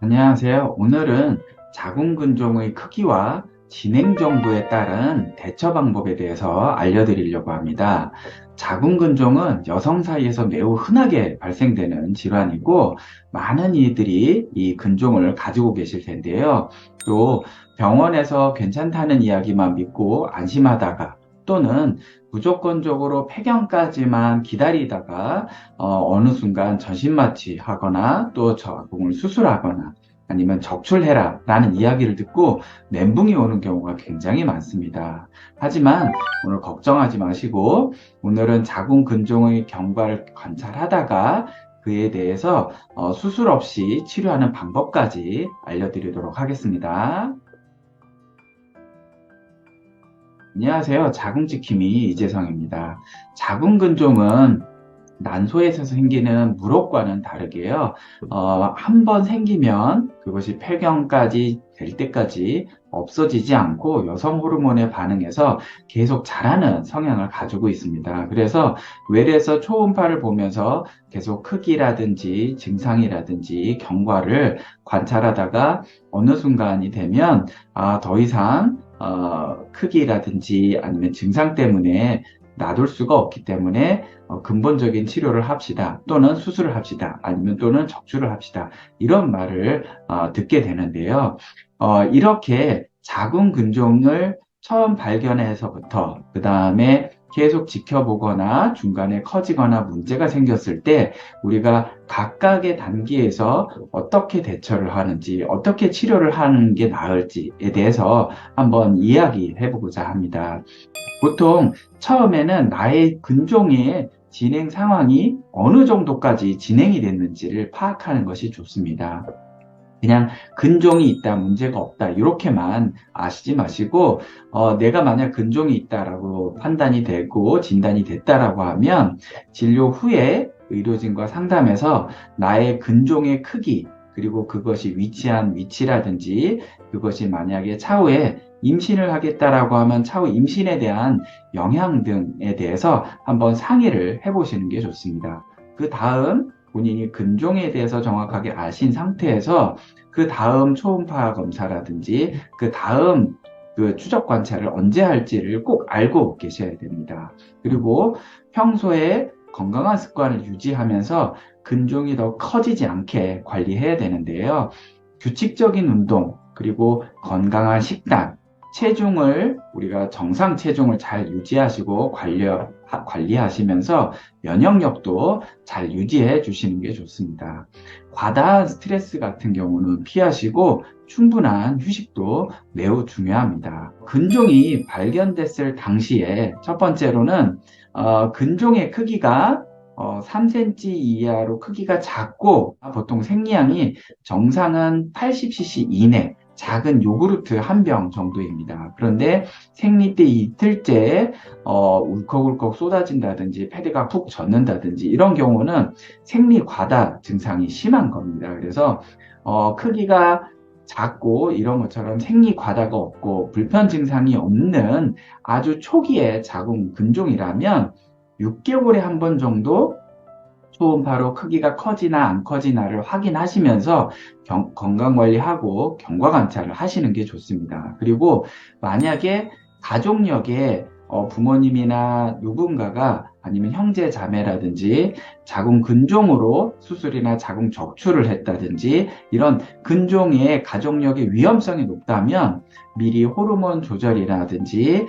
안녕하세요. 오늘은 자궁근종의 크기와 진행 정도에 따른 대처 방법에 대해서 알려드리려고 합니다. 자궁근종은 여성 사이에서 매우 흔하게 발생되는 질환이고, 많은 이들이 이 근종을 가지고 계실 텐데요. 또 병원에서 괜찮다는 이야기만 믿고 안심하다가, 또는 무조건적으로 폐경까지만 기다리다가 어느 순간 전신마취하거나 또 자궁을 수술하거나 아니면 적출해라 라는 이야기를 듣고 멘붕이 오는 경우가 굉장히 많습니다. 하지만 오늘 걱정하지 마시고, 오늘은 자궁 근종의 경과를 관찰하다가 그에 대해서 수술 없이 치료하는 방법까지 알려드리도록 하겠습니다. 안녕하세요. 자궁지킴이 이재성입니다. 자궁근종은 난소에서 생기는 물혹과는 다르게요. 한 번 생기면 그것이 폐경까지 될 때까지 없어지지 않고 여성 호르몬에 반응해서 계속 자라는 성향을 가지고 있습니다. 그래서 외래에서 초음파를 보면서 계속 크기라든지 증상이라든지 경과를 관찰하다가 어느 순간이 되면 더 이상 크기라든지 아니면 증상 때문에 놔둘 수가 없기 때문에 근본적인 치료를 합시다, 또는 수술을 합시다, 아니면 또는 적출을 합시다, 이런 말을 듣게 되는데요. 이렇게 자궁 근종을 처음 발견해서부터 그 다음에 계속 지켜보거나 중간에 커지거나 문제가 생겼을 때 우리가 각각의 단계에서 어떻게 대처를 하는지, 어떻게 치료를 하는 게 나을지에 대해서 한번 이야기해 보고자 합니다. 보통 처음에는 나의 근종의 진행 상황이 어느 정도까지 진행이 됐는지를 파악하는 것이 좋습니다. 그냥 근종이 있다, 문제가 없다, 이렇게만 아시지 마시고, 내가 만약 근종이 있다라고 판단이 되고 진단이 됐다라고 하면 진료 후에 의료진과 상담해서 나의 근종의 크기, 그리고 그것이 위치한 위치라든지, 그것이 만약에 차후에 임신을 하겠다라고 하면 차후 임신에 대한 영향 등에 대해서 한번 상의를 해보시는 게 좋습니다. 그 다음 본인이 근종에 대해서 정확하게 아신 상태에서 그 다음 초음파 검사라든지 그 다음 그 추적 관찰을 언제 할지를 꼭 알고 계셔야 됩니다. 그리고 평소에 건강한 습관을 유지하면서 근종이 더 커지지 않게 관리해야 되는데요. 규칙적인 운동, 그리고 건강한 식단, 체중을 우리가 정상 체중을 잘 유지하시고 관리하시면서 면역력도 잘 유지해 주시는 게 좋습니다. 과다한 스트레스 같은 경우는 피하시고 충분한 휴식도 매우 중요합니다. 근종이 발견됐을 당시에 첫 번째로는 근종의 크기가 3cm 이하로 크기가 작고, 보통 생리량이 정상은 80cc 이내, 작은 요구르트 한 병 정도입니다. 그런데 생리 때 이틀째 울컥울컥 쏟아진다든지 패드가 푹 젖는다든지 이런 경우는 생리 과다 증상이 심한 겁니다. 그래서 크기가 작고 이런 것처럼 생리 과다가 없고 불편 증상이 없는 아주 초기의 자궁 근종이라면 6개월에 한 번 정도 초음파로 크기가 커지나 안 커지나를 확인하시면서 건강관리하고 경과관찰을 하시는 게 좋습니다. 그리고 만약에 가족력에 부모님이나 누군가가 아니면 형제 자매라든지 자궁 근종으로 수술이나 자궁 적출을 했다든지 이런 근종의 가족력의 위험성이 높다면 미리 호르몬 조절이라든지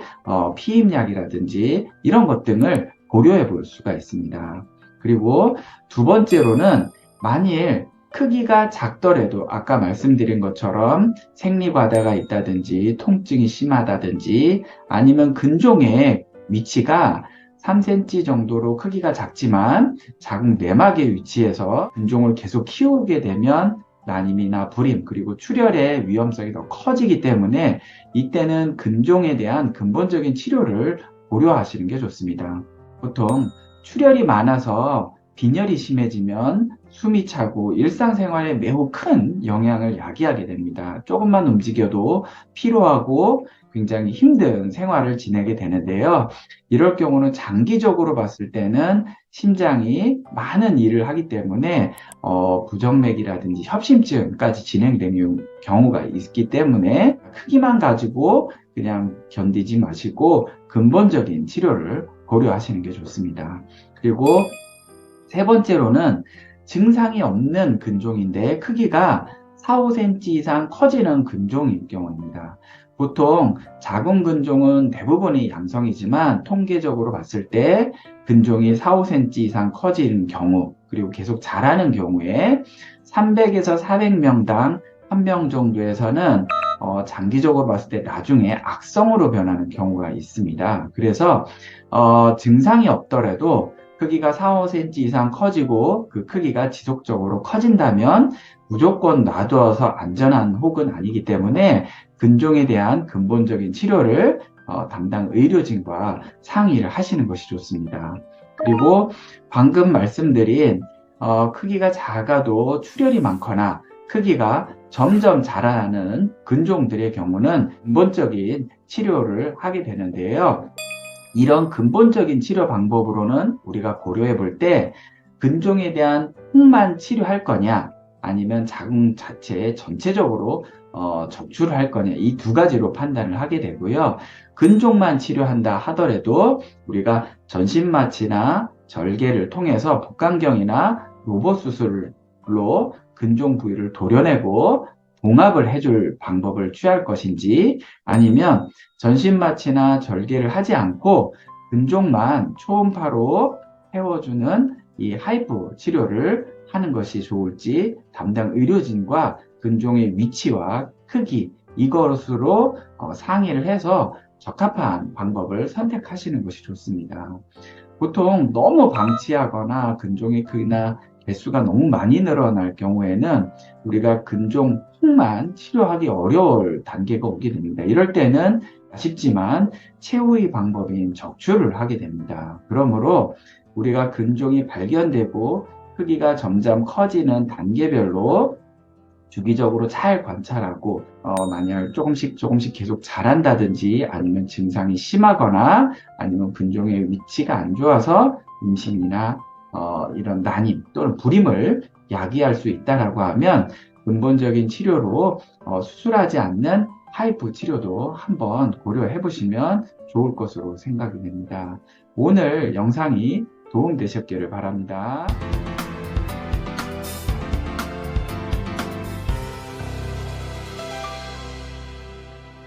피임약이라든지 이런 것 등을 고려해 볼 수가 있습니다. 그리고 두 번째로는 만일 크기가 작더라도 아까 말씀드린 것처럼 생리과다가 있다든지 통증이 심하다든지 아니면 근종의 위치가 3cm 정도로 크기가 작지만 자궁 내막의 위치에서 근종을 계속 키우게 되면 난임이나 불임, 그리고 출혈의 위험성이 더 커지기 때문에 이때는 근종에 대한 근본적인 치료를 고려하시는 게 좋습니다. 보통 출혈이 많아서 빈혈이 심해지면 숨이 차고 일상생활에 매우 큰 영향을 야기하게 됩니다. 조금만 움직여도 피로하고 굉장히 힘든 생활을 지내게 되는데요. 이럴 경우는 장기적으로 봤을 때는 심장이 많은 일을 하기 때문에 부정맥이라든지 협심증까지 진행되는 경우가 있기 때문에 크기만 가지고 그냥 견디지 마시고 근본적인 치료를 고려하시는 게 좋습니다. 그리고 세 번째로는 증상이 없는 근종인데 크기가 4, 5cm 이상 커지는 근종일 경우입니다. 보통 작은 근종은 대부분이 양성이지만 통계적으로 봤을 때 근종이 4, 5cm 이상 커지는 경우, 그리고 계속 자라는 경우에 300에서 400명당 1명 정도에서는 장기적으로 봤을 때 나중에 악성으로 변하는 경우가 있습니다. 그래서 증상이 없더라도 크기가 4, 5cm 이상 커지고 그 크기가 지속적으로 커진다면 무조건 놔두어서 안전한 혹은 아니기 때문에 근종에 대한 근본적인 치료를 담당 의료진과 상의를 하시는 것이 좋습니다. 그리고 방금 말씀드린 크기가 작아도 출혈이 많거나 크기가 점점 자라나는 근종들의 경우는 근본적인 치료를 하게 되는데요. 이런 근본적인 치료 방법으로는 우리가 고려해 볼 때 근종에 대한 흙만 치료할 거냐 아니면 자궁 자체에 전체적으로 적출을 할 거냐 이 두 가지로 판단을 하게 되고요. 근종만 치료한다 하더라도 우리가 전신마취나 절개를 통해서 복강경이나 로봇 수술로 근종 부위를 도려내고 봉합을 해줄 방법을 취할 것인지 아니면 전신마취나 절개를 하지 않고 근종만 초음파로 세워주는 이 하이프 치료를 하는 것이 좋을지 담당 의료진과 근종의 위치와 크기 이것으로 상의를 해서 적합한 방법을 선택하시는 것이 좋습니다. 보통 너무 방치하거나 근종의 크기나 개수가 너무 많이 늘어날 경우에는 우리가 근종 흙만 치료하기 어려울 단계가 오게 됩니다. 이럴 때는 아쉽지만 최후의 방법인 적출을 하게 됩니다. 그러므로 우리가 근종이 발견되고 크기가 점점 커지는 단계별로 주기적으로 잘 관찰하고 만약 조금씩 계속 자란다든지 아니면 증상이 심하거나 아니면 근종의 위치가 안 좋아서 임신이나 이런 난임 또는 불임을 야기할 수 있다라고 하면 근본적인 치료로 수술하지 않는 하이프 치료도 한번 고려해 보시면 좋을 것으로 생각이 됩니다. 오늘 영상이 도움되셨기를 바랍니다.